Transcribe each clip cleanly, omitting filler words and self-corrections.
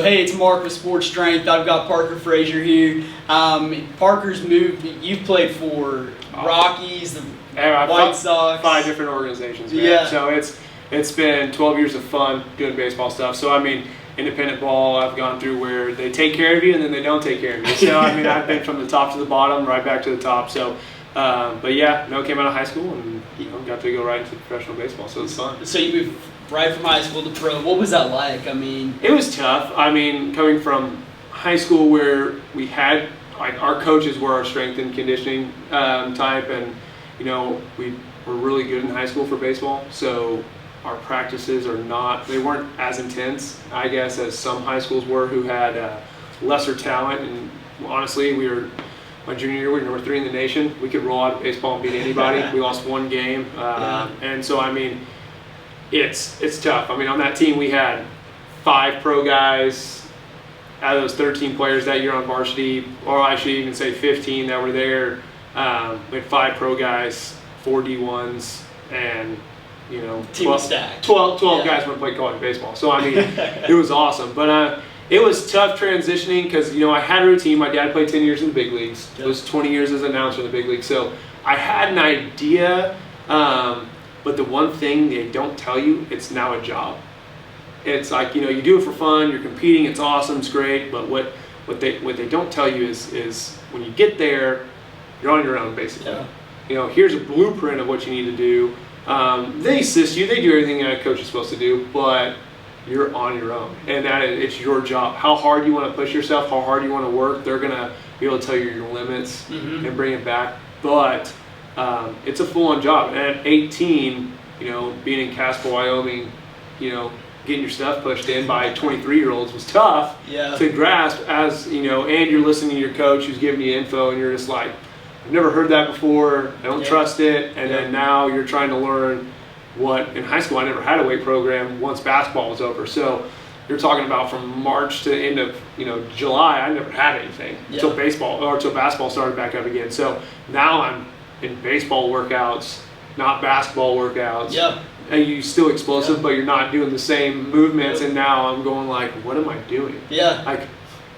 Hey, it's Mark with Sports Strength. I've got Parker Frazier here. Parker's moved. You've played for Rockies, the White Sox. 5 different organizations, man. Yeah. So it's been 12 years of fun doing baseball stuff. So I mean, independent ball, I've gone through where they take care of you and then they don't take care of you. So I mean, I've been from the top to the bottom, right back to the top. So, but yeah, came out of high school and got to go right into professional baseball. So it's fun. So you moved right from high school to pro. What was that like? I mean, it was tough. I mean, coming from high school where we had our coaches were our strength and conditioning type, and we were really good in high school for baseball. So our practices they weren't as intense, I guess, as some high schools were who had lesser talent. And honestly, my junior year, we were number 3 in the nation. We could roll out of baseball and beat anybody. We lost 1 game, and so I mean, it's tough. I mean, on that team we had 5 pro guys out of those 13 players that year on varsity, or I should even say 15 that were there. We had 5 pro guys, 4 D1s, and 12 guys went to play college baseball. So I mean, it was awesome. But it was tough transitioning because I had a routine. My dad played 10 years in the big leagues. It was 20 years as an announcer in the big leagues. So I had an idea. But the one thing they don't tell you, it's now a job. It's like, you do it for fun, you're competing, it's awesome, it's great, but what they don't tell you is when you get there, you're on your own, basically. Yeah. Here's a blueprint of what you need to do. They assist you, they do everything a coach is supposed to do, but you're on your own. And it's your job. How hard you want to push yourself, how hard you want to work, they're going to be able to tell you your limits and bring it back. But it's a full-on job. And at 18, being in Casper, Wyoming, getting your stuff pushed in by 23-year-olds was tough to grasp as, and you're listening to your coach who's giving you info and you're just like, I've never heard that before, I don't trust it. And then now you're trying to learn what, in high school I never had a weight program once basketball was over. So you're talking about from March to the end of July, I never had anything until basketball started back up again. So now I'm in baseball workouts, not basketball workouts. Yeah. And you're still explosive, but you're not doing the same movements. And now I'm going like, what am I doing? Yeah. Like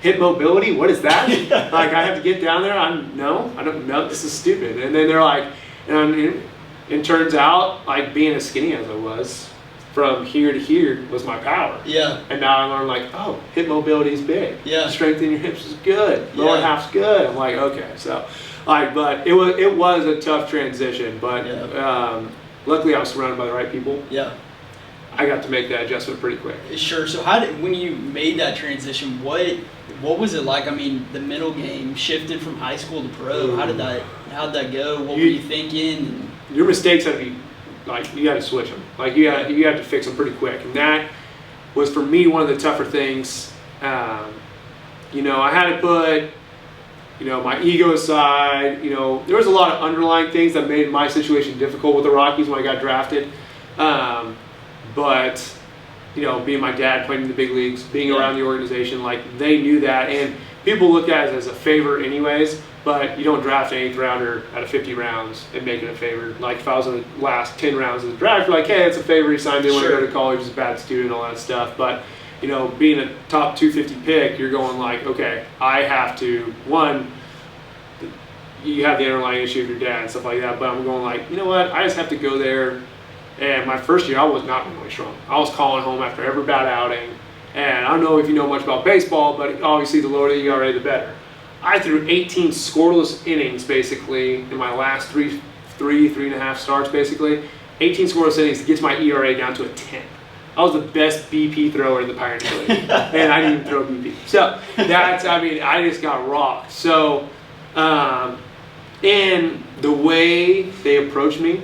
hip mobility, what is that? Like I have to get down there. I don't know. This is stupid. And then they're like, and it turns out like being as skinny as I was, from here to here was my power. Yeah. And now I learned like, oh, hip mobility is big. Yeah. Strength in your hips is good. Lower half's good. I'm like, okay, so. But it was a tough transition, but luckily I was surrounded by the right people. Yeah, I got to make that adjustment pretty quick. Sure. So when you made that transition, what was it like? I mean, the mental game shifted from high school to pro. How'd that go? What were you thinking? Your mistakes have to be like you got to switch them. Like you have to fix them pretty quick, and that was for me one of the tougher things. I had to put my ego aside. There was a lot of underlying things that made my situation difficult with the Rockies when I got drafted. But, being my dad playing in the big leagues, being around the organization, like they knew that. And people look at it as a favor anyways, but you don't draft an 8th rounder out of 50 rounds and make it a favor. Like if I was in the last 10 rounds of the draft, you're like, hey, it's a favor. He signed in, want to go to college, he's a bad student, all that stuff. But being a top 250 pick, you're going like, okay, I have to, you have the underlying issue of your dad and stuff like that, but I'm going like, you know what, I just have to go there. And my first year, I was not really strong. I was calling home after every bad outing. And I don't know if you know much about baseball, but obviously the lower the ERA, the better. I threw 18 scoreless innings, basically, in my last three and a half starts, basically. 18 scoreless innings to get to my ERA down to a 10. I was the best BP thrower in the Pioneer League, and I didn't even throw BP. So I just got rocked. So, and the way they approached me,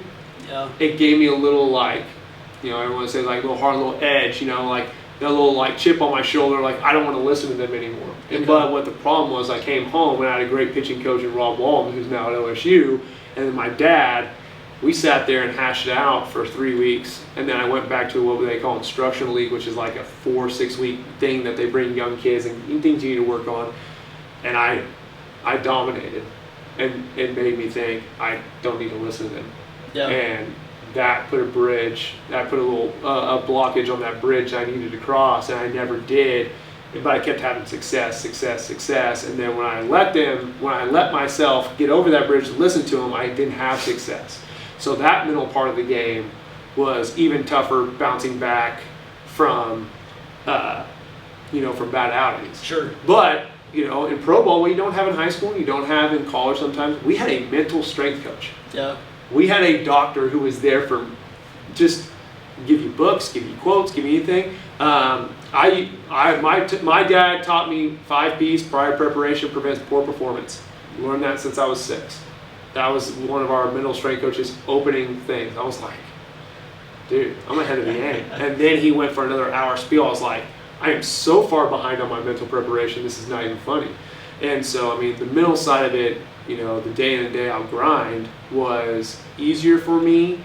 it gave me a little everyone says like a little hard, little edge, like that little like chip on my shoulder, like I don't want to listen to them anymore. But what the problem was, I came home and I had a great pitching coach in Rob Walton, who's now at OSU, and then my dad. We sat there and hashed it out for 3 weeks, and then I went back to what they call instructional league, which is like a 4-6 week thing that they bring young kids and things you need to work on. And I dominated, and it made me think I don't need to listen to them. Yeah. And that put a little blockage on that bridge I needed to cross, and I never did. but I kept having success. And then when I let myself get over that bridge and listen to them, I didn't have success. So that middle part of the game was even tougher, bouncing back from, from bad outings. Sure. But, in pro ball, what you don't have in high school, you don't have in college sometimes, we had a mental strength coach. Yeah. We had a doctor who was there for just give you books, give you quotes, give you anything. My dad taught me 5 P's: prior preparation prevents poor performance. Learned that since I was 6. That was one of our mental strength coaches' opening things. I was like, dude, I'm ahead of the game. And then he went for another hour spiel. I was like, I am so far behind on my mental preparation, this is not even funny. And so, the mental side of it, the day in and day out grind was easier for me,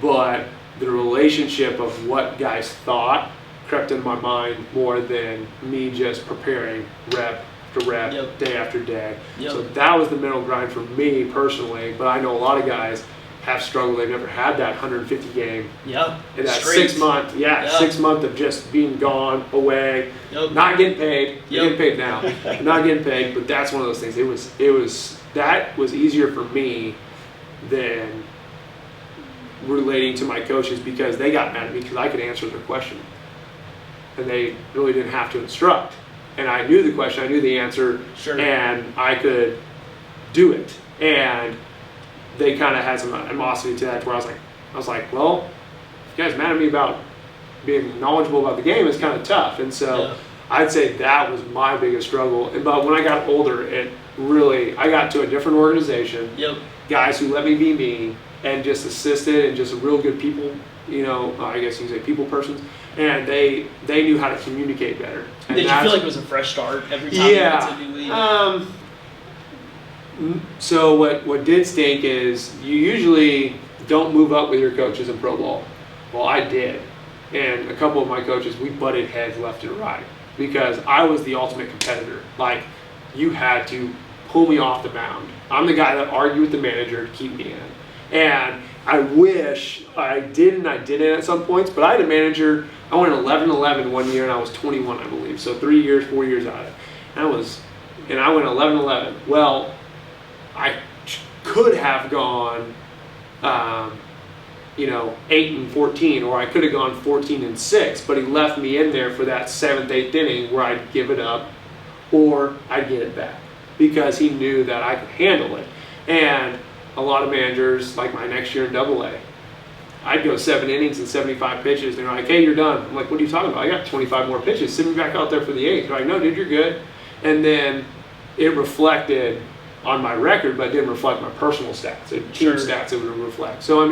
but the relationship of what guys thought crept in my mind more than me just preparing rep after rep, Yep. day after day. Yep. So that was the mental grind for me personally, but I know a lot of guys have struggled. They've never had that 150 game. Yeah. In that Straight. 6 month, Yeah. 6 month of just being gone, away, Yep. not getting paid. Yep. Getting paid now, not getting paid. But that's one of those things. That was easier for me than relating to my coaches, because they got mad at me because I could answer their question, and they really didn't have to instruct. And I knew the question, I knew the answer, Sure. and I could do it. And they kind of had some animosity to that, where I was like, well, if you guys mad at me about being knowledgeable about the game, it's kind of tough. And so Yeah. I'd say that was my biggest struggle. But when I got older, I got to a different organization, Yep. guys who let me be me and just assisted, and just real good people, I guess you can say people persons, and they knew how to communicate better. And Did you feel like it was a fresh start every time you went to a new league? So what did stink is you usually don't move up with your coaches in pro ball. Well, I did. And a couple of my coaches, we butted heads left and right, because I was the ultimate competitor. Like, you had to pull me off the mound. I'm the guy that argued with the manager to keep me in. And I wish I didn't at some points, but I had a manager. I went 11-11 one year, and I was 21, I believe. So 3 years, 4 years out of it. And I went 11-11. Well, I could have gone, 8-14, or I could have gone 14-6, but he left me in there for that 7th, 8th inning where I'd give it up or I'd get it back, because he knew that I could handle it. And a lot of managers, like my next year in AA, I'd go 7 innings and 75 pitches. They're like, hey, you're done. I'm like, what are you talking about? I got 25 more pitches. Send me back out there for the 8th. They're like, no, dude, you're good. And then it reflected on my record, but it didn't reflect my personal stats. Team Sure. stats it would reflect. So,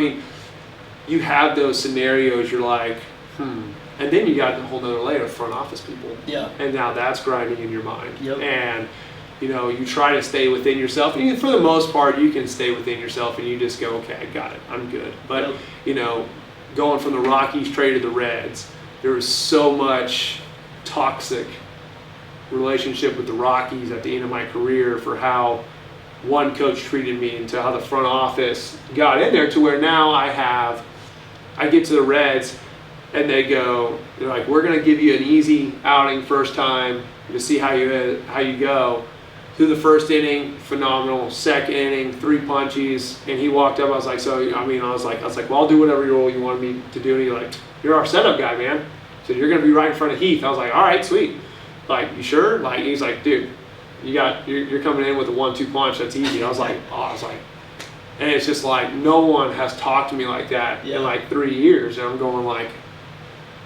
you have those scenarios, you're like, And then you got a whole other layer of front office people. Yeah. And now that's grinding in your mind. Yep. And, you try to stay within yourself. And for the most part, you can stay within yourself and you just go, okay, I got it. I'm good. But, going from the Rockies trade to the Reds, there was so much toxic relationship with the Rockies at the end of my career for how one coach treated me and to how the front office got in there, to where now I get to the Reds and they're like, we're going to give you an easy outing first time to see how you go. Through the first inning, phenomenal. Second inning, 3 punchies, and he walked up. I was like, well, I'll do whatever role you wanted me to do. And he's like, you're our setup guy, man. So you're going to be right in front of Heath. I was like, all right, sweet. Like, you sure? Like, he's like, dude, you're coming in with a 1-2 punch. That's easy. I was like, and it's just like, no one has talked to me like that in like 3 years. And I'm going like,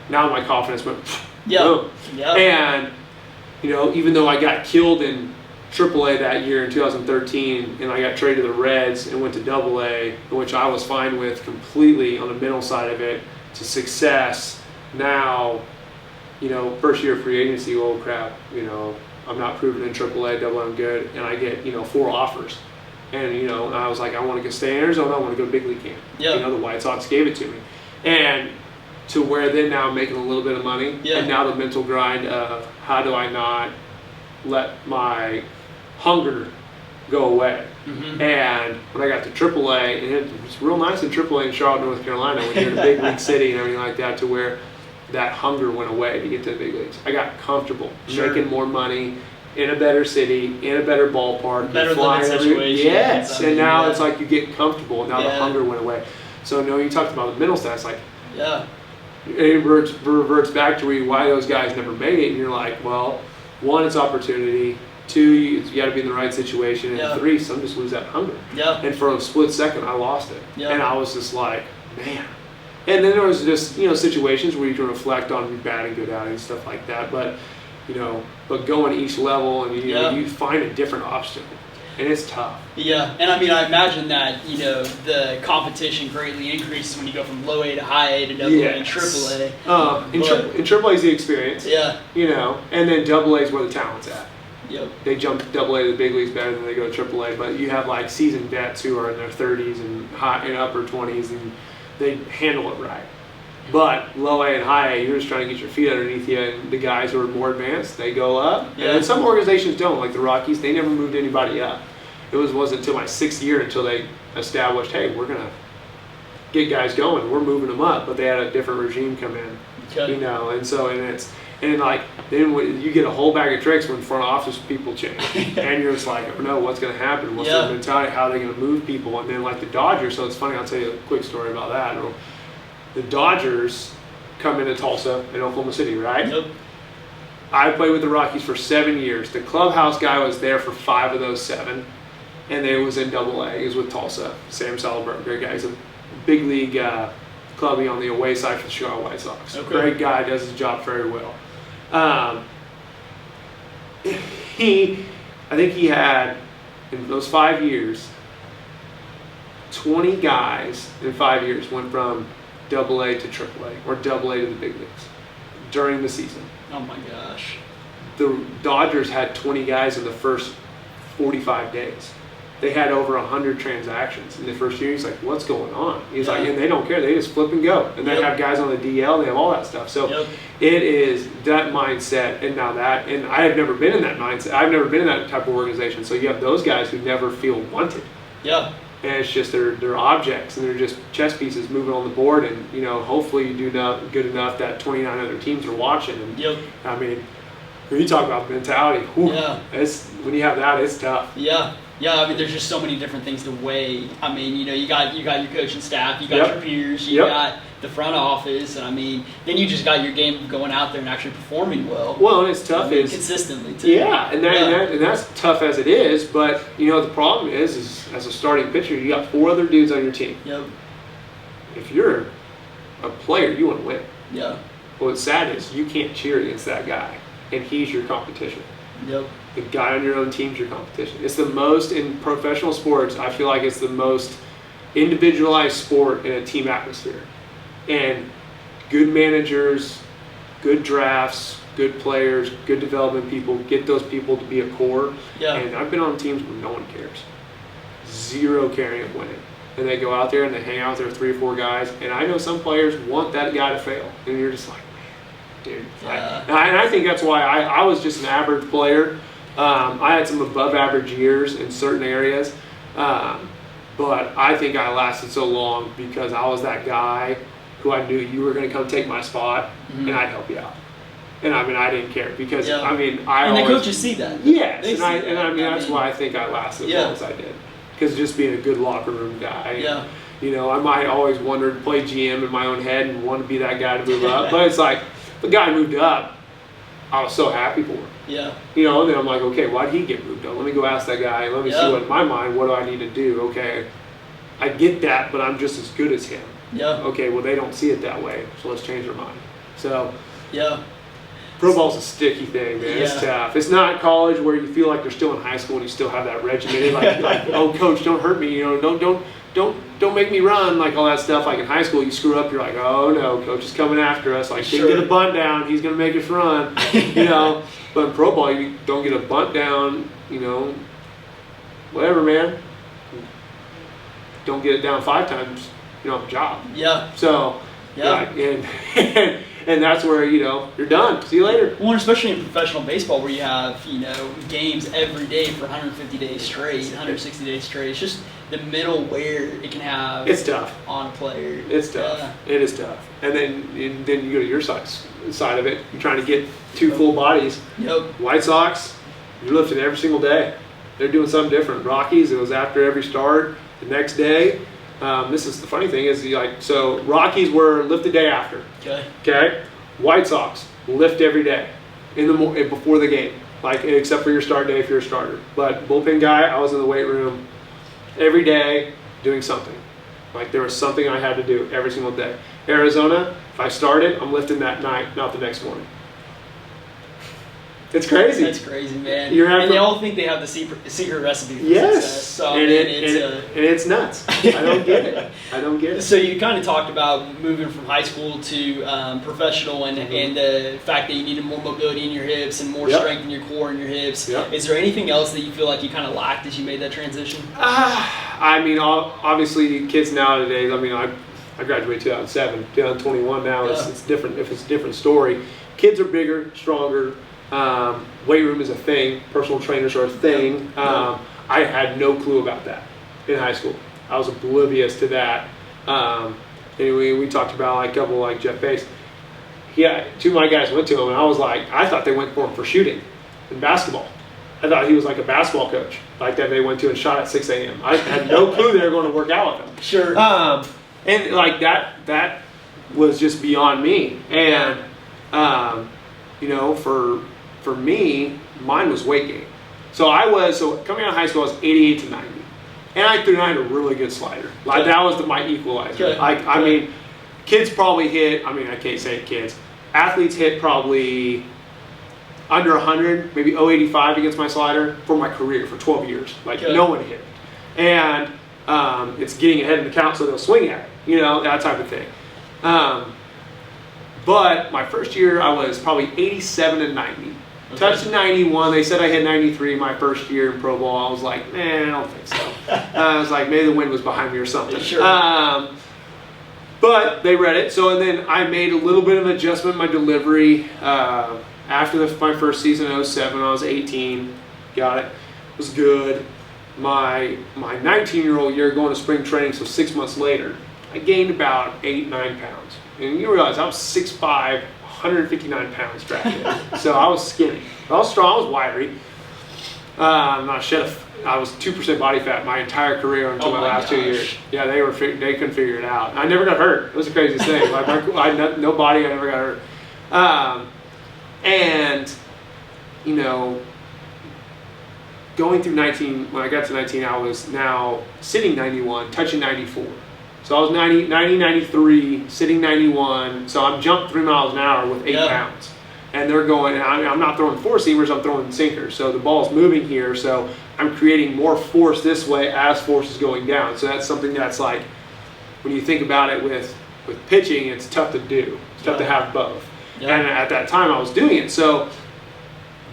now my confidence went, boom. Yeah. And, even though I got killed in AAA that year in 2013, and I got traded to the Reds and went to AA, which I was fine with completely on the mental side of it, to success. Now, first year of free agency, oh crap, I'm not proven in AAA, AA, I'm good, and I get, 4 offers. And, I was like, I want to stay in Arizona, I want to go to big league camp. Yeah. The White Sox gave it to me. And to where then now I'm making a little bit of money, and now the mental grind of how do I not let my hunger go away. Mm-hmm. And when I got to AAA, and it was real nice in AAA in Charlotte, North Carolina, when you're in a big league city and everything like that, to where that hunger went away to get to the big leagues. I got comfortable, Sure. making more money, in a better city, in a better ballpark, Better flying living situation. Yes, I mean, and now yeah. it's like you get comfortable, and now the Yeah. hunger went away. So, no, you talked about the mental stats, like, Yeah. it reverts back to why those guys never made it, and you're like, well, one, it's opportunity, two, you got to be in the right situation, and Yeah. three, some just lose that hunger. Yeah. And for a split second, I lost it, Yeah. and I was just like, man. And then there was just situations where you can reflect on bad and good outings, stuff like that, but but going each level, and you find a different obstacle, and it's tough. Yeah, and I mean, I imagine that the competition greatly increases when you go from low A to high A to double A and triple A. In triple A is the experience. Yeah. And then double A is where the talent's at. Yep. They jump double A to the big leagues better than they go to triple A, but you have like seasoned vets who are in their 30s and high and upper 20s, and they handle it right. But low A and high A, you're just trying to get your feet underneath you, and the guys who are more advanced, they go up. Yeah. And then some organizations don't, like the Rockies, they never moved anybody up. It wasn't until my 6th year until they established, hey, we're going to get guys going, we're moving them up, but they had a different regime come in. Okay. Then when you get a whole bag of tricks when front office people change, and you're just like, oh no, what's going to happen? What's their mentality? How are they going to move people? And then like the Dodgers, so it's funny, I'll tell you a quick story about that. The Dodgers come into Tulsa in Oklahoma City, right? Yep. I played with the Rockies for 7 years. The clubhouse guy was there for 5 of those 7, and they was in Double A. He was with Tulsa. Sam Salberg, great guy. He's a big league clubby on the away side for the Chicago White Sox. Okay. Great guy, does his job very well. I think he had, in those 5 years, 20 guys in 5 years went from Double A to Triple A, or Double A to the big leagues during the season. Oh my gosh. The Dodgers had 20 guys in the first 45 days. They had over 100 transactions in the first year. He's like, what's going on? He's like, and they don't care. They just flip and go. And they have guys on the DL. They have all that stuff. So it is that mindset. And now that, and I have never been in that mindset. I've never been in that type of organization. So you have those guys who never feel wanted. Yeah. And it's just they're objects, and they're just chess pieces moving on the board. And hopefully you do good enough that 29 other teams are watching. And I mean, when you talk about mentality, it's when you have that, it's tough. Yeah. Yeah, I mean, there's just so many different things to weigh. I mean, you got your coaching staff, you got your peers, you got the front office, and I mean, then you just got your game of going out there and actually performing well. Well, and it's tough consistently too. Yeah, and that's tough as it is. But the problem is as a starting pitcher, you got 4 other dudes on your team. Yep. If you're a player, you want to win. Yeah. What's sad is you can't cheer against that guy, and he's your competition. Yep. The guy on your own team's your competition. It's the most, in professional sports, I feel like it's the most individualized sport in a team atmosphere. And good managers, good drafts, good players, good development people, get those people to be a core. Yeah. And I've been on teams where no one cares. Zero caring of winning. And they go out there and they hang out with their 3 or 4 guys. And I know some players want that guy to fail. And you're just like, dude. And I think that's why I was just an average player. I had some above average years in certain areas, but I think I lasted so long because I was that guy who I knew you were going to come take my spot, and I'd help you out. And I mean, I didn't care because the coaches see that. Yes, that's why I think I lasted as long as I did, because just being a good locker room guy. Yeah. I might always wonder to play GM in my own head and want to be that guy to move up, but it's like the guy moved up. I was so happy for him. Yeah. And then I'm like, okay, why did he get moved up? Let me go ask that guy. Let me see what in my mind, what do I need to do? Okay, I get that, but I'm just as good as him. Yeah. Okay, well, they don't see it that way, so let's change our mind. So, yeah. Pro ball's a sticky thing, man. It's tough. It's not college where you feel like you're still in high school and you still have that regimented, like oh, coach, don't hurt me. Don't make me run, like all that stuff. Like in high school, you screw up, you're like, oh no, coach is coming after us. Like, didn't get a bunt down, he's gonna make us run. But in pro ball, you don't get a bunt down, whatever, man. Don't get it down 5 times, you don't have a job. Yeah. So, and And that's where, you're done. See you later. Well, especially in professional baseball where you have, games every day for 150 days straight, 160 days straight. It's just the middle wear it can have. It's tough. On a player. It's tough. It is tough. And then you go to your side of it. You're trying to get 2 full bodies. Yep. White Sox, you're lifting every single day. They're doing something different. Rockies, it was after every start. The next day, this is the funny thing is so Rockies were lift the day after. Okay. White Sox lift every day before the game, except for your start day if you're a starter. But bullpen guy, I was in the weight room every day doing something. There was something I had to do every single day. Arizona, if I started, I'm lifting that night, not the next morning. It's crazy. That's crazy, man. And they all think they have the secret recipe for success. So, and it's nuts. I don't get it. So you kind of talked about moving from high school to professional and the fact that you needed more mobility in your hips and more strength in your core and your hips. Yep. Is there anything else that you feel like you kind of lacked as you made that transition? Obviously, kids nowadays, I graduated 2007, 2021 now, it's different. If it's a different story. Kids are bigger, stronger. Weight room is a thing. Personal trainers are a thing. I had no clue about that in high school. I was oblivious to that. Anyway, we talked about a couple like Jeff Pace. 2 of my guys went to him, and I thought they went for him for shooting in basketball. I thought he was like a basketball coach, that they went to and shot at 6 a.m. I had no clue they were going to work out with him. Sure. And that was just beyond me. And for me, mine was weight gain. So coming out of high school, I was 88 to 90. And I threw 9 a really good slider. That was my equalizer. Kids probably hit, I can't say kids. Athletes hit probably under 100, maybe 085 against my slider for my career, for 12 years. No one hit it. And it's getting ahead of the count so they'll swing at it, that type of thing. But my first year, I was probably 87 and 90. Touched 91. They said I hit 93 my first year in pro ball. I was like, man, I don't think so. I was like, maybe the wind was behind me or something. Sure. But they read it. So, and then I made a little bit of an adjustment in my delivery. After my first season in 07, I was 18. Got it. It was good. My 19-year-old year going to spring training, so 6 months later, I gained about 8-9 pounds. And you realize I was 6'5", 159 pounds drafted. So I was skinny. I was strong. I was wiry. I was 2% body fat my entire career until my last 2 years. Yeah, they couldn't figure it out. I never got hurt. It was the craziest thing. I had no body. I never got hurt. And going through 19. When I got to 19, I was now sitting 91, touching 94. So I was 90, 93, sitting 91. So I'm jumped 3 miles an hour with 8 pounds. And they're going, and I'm not throwing 4-seamers, I'm throwing sinkers. So the ball's moving here, so I'm creating more force this way as force is going down. So that's something that's when you think about it with pitching, it's tough to do. It's tough to have both. Yeah. And at that time, I was doing it. So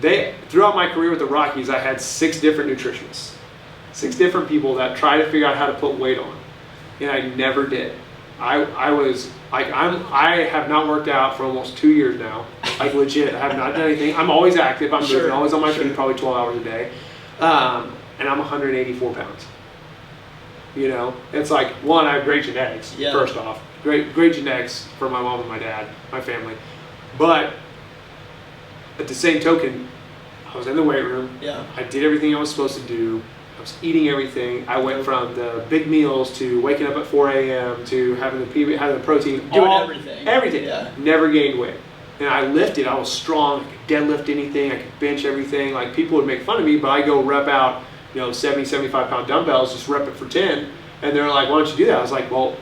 throughout my career with the Rockies, I had 6 different nutritionists. 6 different people that try to figure out how to put weight on. And I never did. I have not worked out for almost 2 years now. Legit, I have not done anything. I'm always active. I'm moving, always on my feet, probably 12 hours a day. And I'm 184 pounds. It's one, I have great genetics, first off. Great genetics for my mom and my dad, my family. But at the same token, I was in the weight room. Yeah. I did everything I was supposed to do. I was eating everything. I went from the big meals to waking up at 4 a.m. to having the protein. Doing everything. Everything. Yeah. Never gained weight. And I lifted. I was strong. I could deadlift anything. I could bench everything. People would make fun of me, but I go rep out, 70, 75 pound dumbbells, just rep it for 10. And they're like, why don't you do that? I was like, well,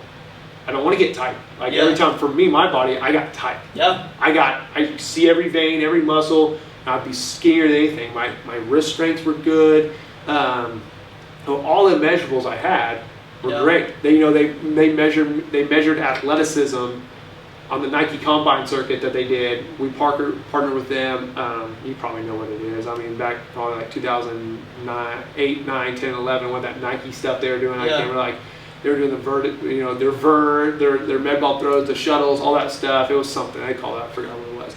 I don't want to get tight. Every time for me, my body, I got tight. Yeah. I see every vein, every muscle. I'd be skinnier than anything. My wrist strengths were good. All the measurables I had were great. They measured athleticism on the Nike Combine circuit that they did. We partnered with them. You probably know what it is. Back probably 2009, 8, 9, 10, 11, with that Nike stuff they were doing. I can't remember. They were doing their med ball throws, the shuttles, all that stuff. It was something they called it. I forgot what it was.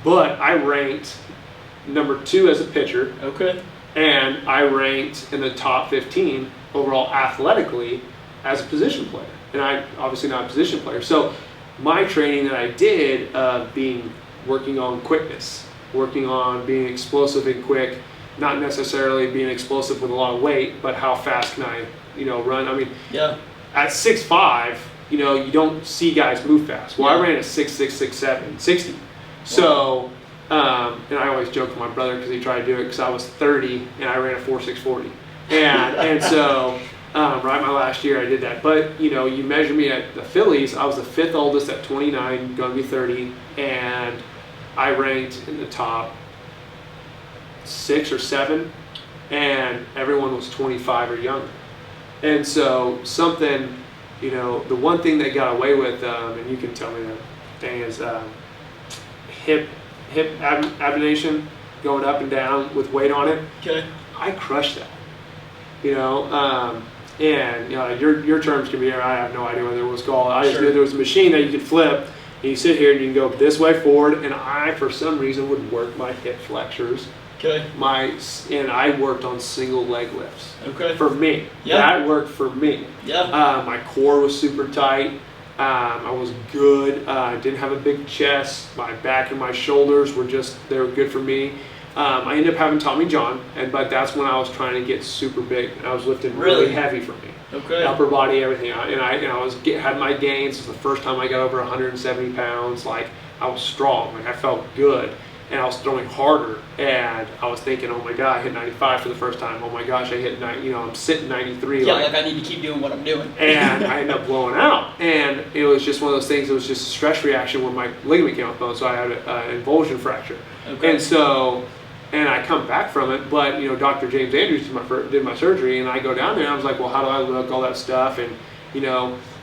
But I ranked number 2 as a pitcher. Okay. And I ranked in the top 15 overall athletically as a position player. And I obviously not a position player. So my training that I did, working on quickness, working on being explosive and quick, not necessarily being explosive with a lot of weight, but how fast can I, run? I mean, at 6'5", you don't see guys move fast. Well, I ran a 6'6", 6'7", 60. So, and I always joke with my brother because he tried to do it because I was 30 and I ran a 4'6", 40. And so, right my last year I did that. But, you measure me at the Phillies, I was the 5th oldest at 29, going to be 30, and I ranked in the top 6 or 7, and everyone was 25 or younger. And so something, the one thing they got away with, and you can tell me that thing is hip abnation, going up and down with weight on it. Okay. I crushed that. And your terms can be, I have no idea what it was called. I just knew there was a machine that you could flip, and you sit here and you can go this way forward, and I, for some reason, would work my hip flexors. Okay. And I worked on single leg lifts. Okay. For me. Yeah. That worked for me. Yeah. My core was super tight. I was good. I didn't have a big chest. My back and my shoulders were they were good for me. I ended up having Tommy John, but that's when I was trying to get super big. And I was lifting really heavy for me. Okay. Upper body, everything. And I had my gains. It was the first time I got over 170 pounds. Like, I was strong. Like, I felt good. And I was throwing harder, and I was thinking, oh my God, I hit 95 for the first time. Oh my gosh, I hit I'm sitting 93. Yeah, like I need to keep doing what I'm doing. And I ended up blowing out. And it was just one of those things, it was just a stress reaction when my ligament came off bone, so I had an avulsion fracture. Okay. And so, and I come back from it, but Dr. James Andrews did my surgery, and I go down there, and I was like, well, how do I look, all that stuff, and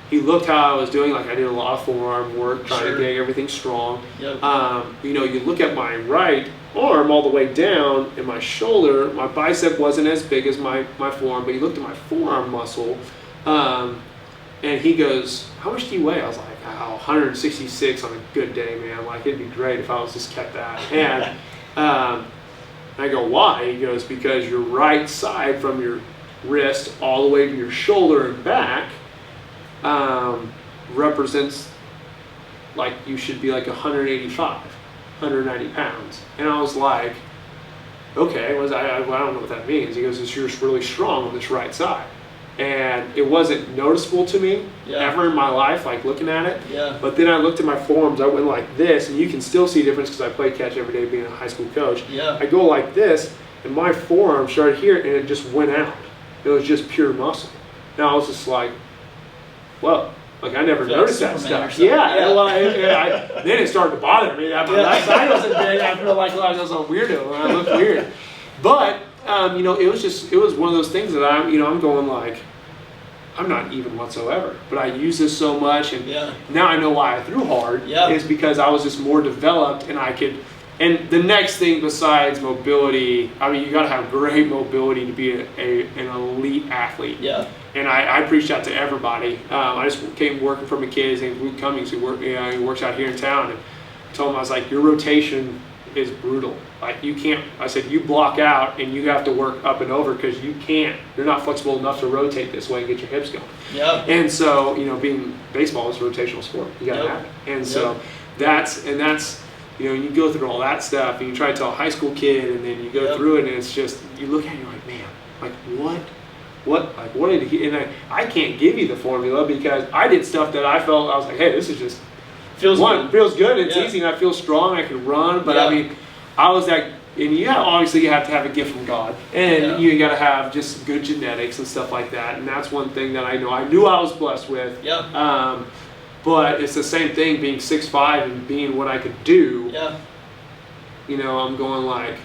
he looked how I was doing. Like, I did a lot of forearm work, trying to get everything strong. Yep. You look at my right arm all the way down, and my shoulder, my bicep wasn't as big as my forearm, but he looked at my forearm muscle, and he goes, how much do you weigh? I was like, 166 on a good day, man. Like, it'd be great if I was just kept that. And I go, why? He goes, because your right side from your wrist all the way to your shoulder and back represents, like, you should be like 185, 190 pounds. And I was like, okay, I don't know what that means. He goes, you're just really strong on this right side. And it wasn't noticeable to me ever in my life, like looking at it. Yeah. But then I looked at my forearms, I went like this, and you can still see a difference because I play catch every day being a high school coach. Yeah. I go like this, and my forearm started here, and it just went out. It was just pure muscle. And I was just like, whoa, like I never noticed that stuff. Yeah. Well, then it started to bother me that my left side wasn't big. I feel like I was a weirdo and I looked weird. But it was one of those things that I'm going like, I'm not even whatsoever. But I use this so much, and now I know why I threw hard is because I was just more developed, and I could. And the next thing besides mobility, I mean, you got to have great mobility to be an elite athlete. Yeah. And I preach that to everybody. I just came working for a kid, his name's Luke Cummings, who works out here in town. And I told him, I was like, your rotation is brutal. Like, you can't, I said, you block out and you have to work up and over because you're not flexible enough to rotate this way and get your hips going. Yeah. And so, being baseball is a rotational sport. You got to have it. And so that's, you go through all that stuff and you try to tell a high school kid and then you go through it and it's just, you look at it and you're like, man, like what did he, and I can't give you the formula because I did stuff that I felt, I was like, hey, this is just, feels good, it's easy and I feel strong, I can run, but I mean, I was that, and obviously you have to have a gift from God and you got to have just good genetics and stuff like that, and that's one thing that I knew I was blessed with. Yeah. But it's the same thing being 6'5" and being what I could do. Yeah. I'm going like,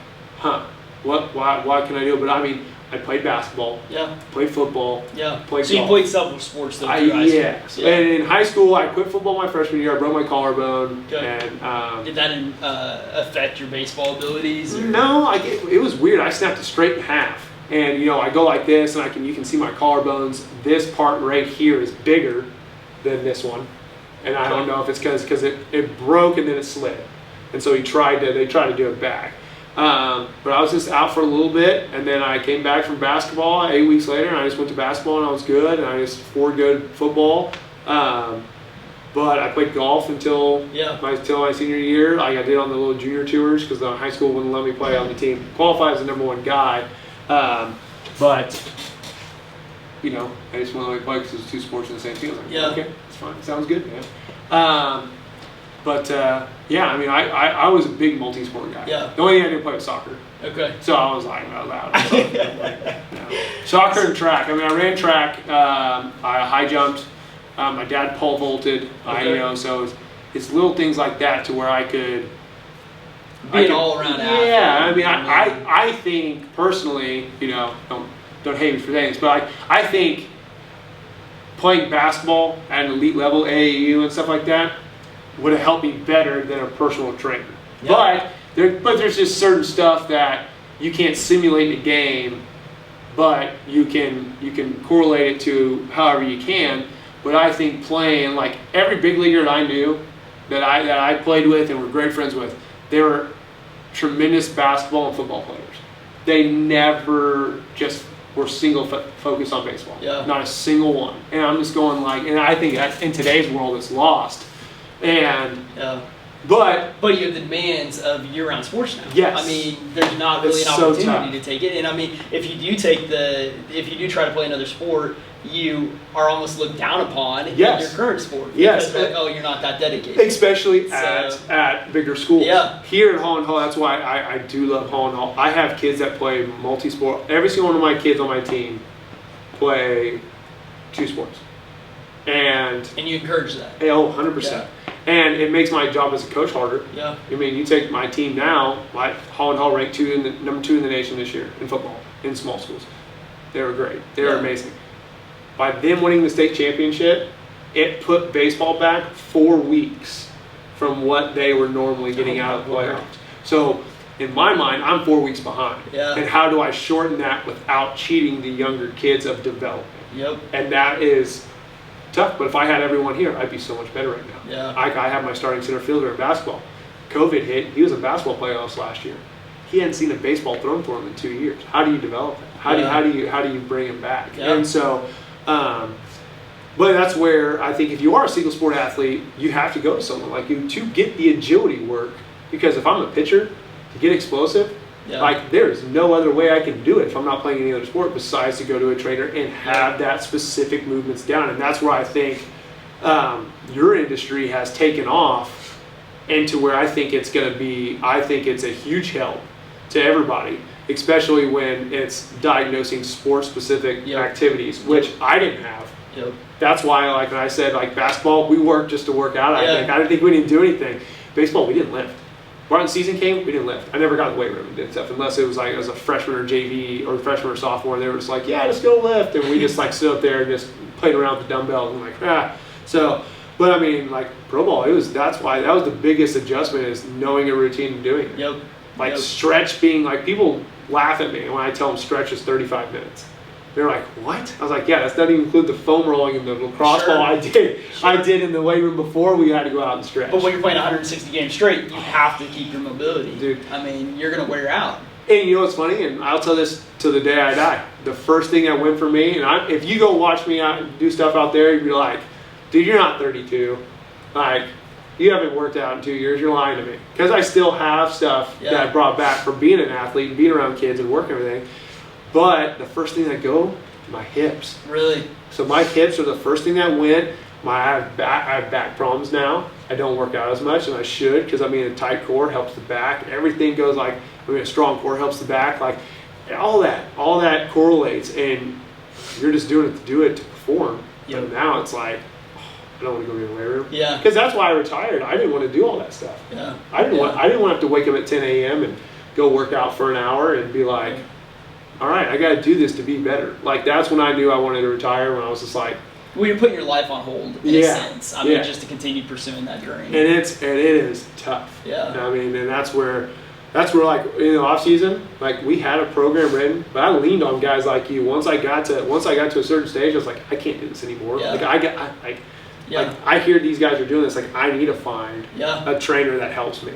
why can I do it? But I mean, I played basketball. Yeah. Played football. Yeah. Played golf. You played several sports though through high school. Yes. Yeah. And in high school, I quit football my freshman year. I broke my collarbone. Okay. And did that affect your baseball abilities? Or? No, it was weird. I snapped it straight in half. And, you know, I go like this, and you can see my collarbones. This part right here is bigger than this one. And I don't know if it's because it broke and then it slid. And so they tried to do it back. But I was just out for a little bit, and then I came back from basketball 8 weeks later, and I just went to basketball, and I was good, and I just scored good football. But I played golf until my senior year. I did on the little junior tours because the high school wouldn't let me play on the team. Qualified as the number one guy. But, you know, I just wanted to play because there's two sports in the same field. Okay, it's fine. Sounds good, man. Yeah, I mean, I was a big multi-sport guy. Yeah. The only thing I didn't play was soccer. Okay. So I was like, out loud. Soccer and track. I mean, I ran track. I high jumped. My dad pole vaulted. So it's little things like that to where I could be an all-around athlete. Yeah, I mean, I think personally, you know, don't hate me for saying this, but I think playing basketball at an elite level, AAU and stuff like that, would have helped me better than a personal trainer. Yep. But there's just certain stuff that you can't simulate in a game, but you can correlate it to however you can. But I think playing, like every big leaguer that I knew, that I played with and were great friends with, they were tremendous basketball and football players. They never just were single focused on baseball. Yeah. Not a single one. And I'm just going and I think that in today's world it's lost. And but you have the demands of year-round sports now. Yes. I mean, there's not really an opportunity to take it. And I mean, if you do try to play another sport, you are almost looked down upon in your current sport. Yes. Because you're not that dedicated. Especially at bigger schools. Yeah. Here at Holland Hall, that's why I do love Holland Hall. I have kids that play multi-sport. Every single one of my kids on my team play 2 sports. And you encourage that. Oh, 100%. Yeah. And it makes my job as a coach harder. Yeah. I mean, you take my team now, like Holland Hall ranked number 2 in the nation this year in football, in small schools. They were great. They were amazing. By them winning the state championship, it put baseball back 4 weeks from what they were normally getting out of the playoffs. So in my mind, I'm 4 weeks behind. Yeah. And how do I shorten that without cheating the younger kids of development? Yep. And that is tough, but if I had everyone here, I'd be so much better right now. Yeah. I have my starting center fielder in basketball. COVID hit. He was a basketball player last year. He hadn't seen a baseball thrown for him in 2 years. How do you develop it? How do you bring him back? Yeah. And so, but that's where I think if you are a single sport athlete, you have to go to someone like you to get the agility work. Because if I'm a pitcher, to get explosive, like there's no other way I can do it if I'm not playing any other sport besides to go to a trainer and have that specific movements down. And that's where I think your industry has taken off into where I think it's going to be. I think it's a huge help to everybody, especially when it's diagnosing sport-specific activities, which I didn't have. Yep. That's why, like I said, like basketball, we worked just to work out. I didn't think we didn't do anything. Baseball, we didn't lift. Right when the season came, we didn't lift. I never got in the weight room and did stuff unless it was like as a freshman or JV or freshman or sophomore. They were just like, just go lift, and we just like stood up there and just played around with the dumbbells and like So, but I mean, like pro ball, that was the biggest adjustment is knowing a routine and doing it. Yep. Like stretch being like people laugh at me when I tell them stretch is 35 minutes. They're like, what? I was like, that doesn't even include the foam rolling and the lacrosse ball I did. Sure. I did in the weight room before we had to go out and stretch. But when you're playing 160 games straight, you have to keep your mobility. Dude. I mean, you're going to wear out. And you know what's funny? And I'll tell this to the day I die. The first thing that went for me, and if you go watch me do stuff out there, you'd be like, dude, you're not 32. Like, you haven't worked out in 2 years. You're lying to me. Because I still have stuff that I brought back from being an athlete and being around kids and working everything. But the first thing that go, my hips. Really? So my hips are the first thing that went. I have back problems now. I don't work out as much, and I should, because I mean a tight core helps the back. Everything goes a strong core helps the back. Like all that correlates, and you're just doing it to do it to perform. Yep. But now it's like, I don't want to go to the weight room. Yeah. Because that's why I retired. I didn't want to do all that stuff. Yeah. I didn't want to have to wake up at 10 a.m. and go work out for an hour and be like, all right, I got to do this to be better. Like that's when I knew I wanted to retire. When I was just like, well, you're putting your life on hold in a sense. I mean, just to continue pursuing that dream. And it is tough. Yeah. I mean, and that's where that's where, like, in the off season, like, we had a program written, but I leaned on guys like you. Once I got to a certain stage, I was like, I can't do this anymore. Yeah. Like, I hear these guys are doing this. Like, I need to find a trainer that helps me.